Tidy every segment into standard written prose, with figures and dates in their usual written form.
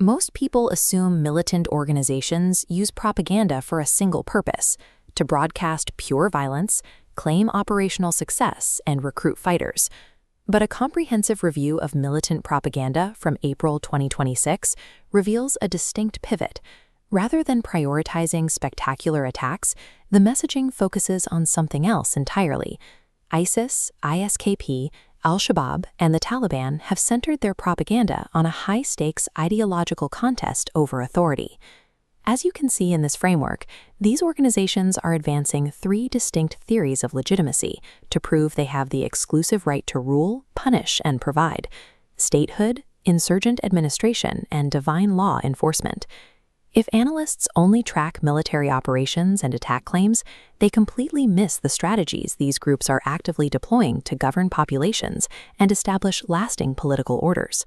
Most people assume militant organizations use propaganda for a single purpose: to broadcast pure violence, claim operational success, and recruit fighters. But a comprehensive review of militant propaganda from April 2026 reveals a distinct pivot. Rather than prioritizing spectacular attacks, the messaging focuses on something else entirely. ISIS, ISKP, al-Shabāb, and the Taliban have centered their propaganda on a high-stakes ideological contest over authority. As you can see in this framework, these organizations are advancing three distinct theories of legitimacy to prove they have the exclusive right to rule, punish, and provide: statehood, insurgent administration, and divine law enforcement. If analysts only track military operations and attack claims, they completely miss the strategies these groups are actively deploying to govern populations and establish lasting political orders.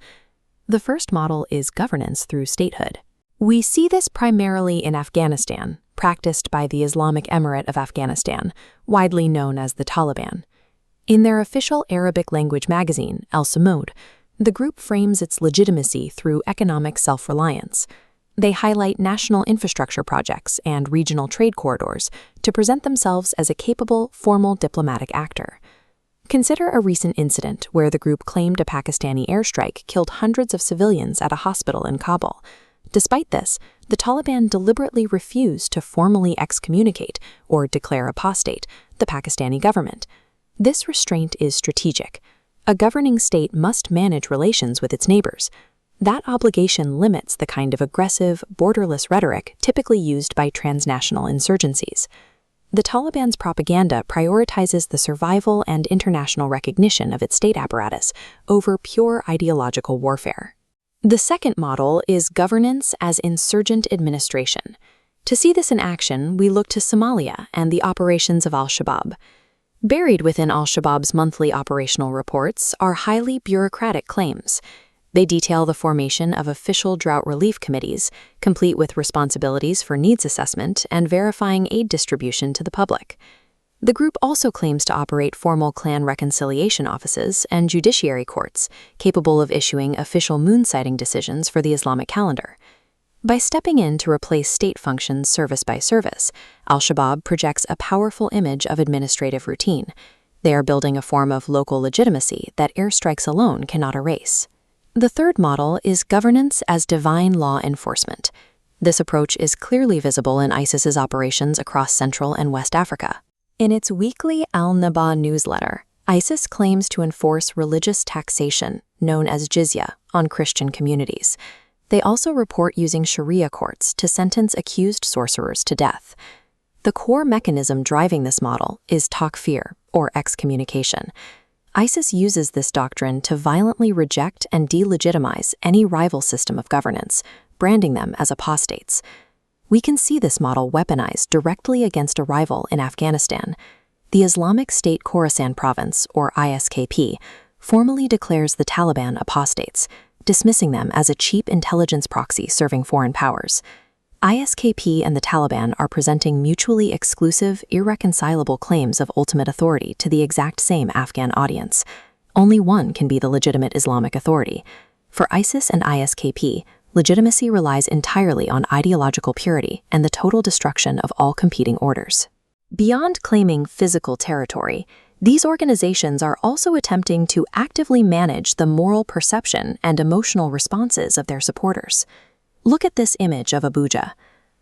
The first model is governance through statehood. We see this primarily in Afghanistan, practiced by the Islamic Emirate of Afghanistan, widely known as the Taliban. In their official Arabic language magazine, al-Shabāb, the group frames its legitimacy through economic self-reliance. They highlight national infrastructure projects and regional trade corridors to present themselves as a capable, formal diplomatic actor. Consider a recent incident where the group claimed a Pakistani airstrike killed hundreds of civilians at a hospital in Kabul. Despite this, the Taliban deliberately refused to formally excommunicate or declare apostate the Pakistani government. This restraint is strategic. A governing state must manage relations with its neighbors. That obligation limits the kind of aggressive, borderless rhetoric typically used by transnational insurgencies. The Taliban's propaganda prioritizes the survival and international recognition of its state apparatus over pure ideological warfare. The second model is governance as insurgent administration. To see this in action, we look to Somalia and the operations of al-Shabāb. Buried within al-Shabaab's monthly operational reports are highly bureaucratic claims. They detail the formation of official drought relief committees, complete with responsibilities for needs assessment and verifying aid distribution to the public. The group also claims to operate formal clan reconciliation offices and judiciary courts, capable of issuing official moon sighting decisions for the Islamic calendar. By stepping in to replace state functions service by service, al-Shabāb projects a powerful image of administrative routine. They are building a form of local legitimacy that airstrikes alone cannot erase. The third model is governance as divine law enforcement. This approach is clearly visible in ISIS's operations across Central and West Africa. In its weekly al-Naba newsletter, ISIS claims to enforce religious taxation, known as jizya, on Christian communities. They also report using Sharia courts to sentence accused sorcerers to death. The core mechanism driving this model is takfir, or excommunication. ISIS uses this doctrine to violently reject and delegitimize any rival system of governance, branding them as apostates. We can see this model weaponized directly against a rival in Afghanistan. The Islamic State Khorasan Province, or ISKP, formally declares the Taliban apostates, dismissing them as a cheap intelligence proxy serving foreign powers. ISKP and the Taliban are presenting mutually exclusive, irreconcilable claims of ultimate authority to the exact same Afghan audience. Only one can be the legitimate Islamic authority. For ISIS and ISKP, legitimacy relies entirely on ideological purity and the total destruction of all competing orders. Beyond claiming physical territory, these organizations are also attempting to actively manage the moral perception and emotional responses of their supporters. Look at this image of Abuja.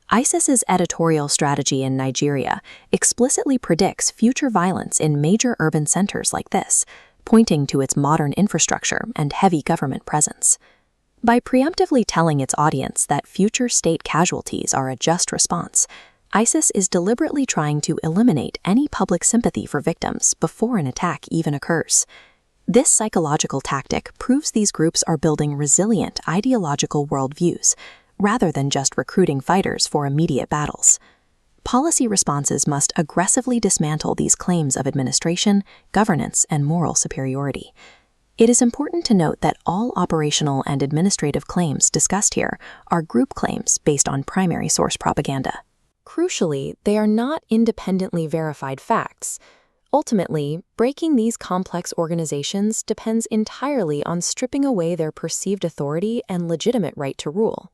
ISIS's editorial strategy in Nigeria explicitly predicts future violence in major urban centers like this, pointing to its modern infrastructure and heavy government presence. By preemptively telling its audience that future state casualties are a just response, ISIS is deliberately trying to eliminate any public sympathy for victims before an attack even occurs. This psychological tactic proves these groups are building resilient ideological worldviews, rather than just recruiting fighters for immediate battles. Policy responses must aggressively dismantle these claims of administration, governance, and moral superiority. It is important to note that all operational and administrative claims discussed here are group claims based on primary source propaganda. Crucially, they are not independently verified facts. Ultimately, breaking these complex organizations depends entirely on stripping away their perceived authority and legitimate right to rule.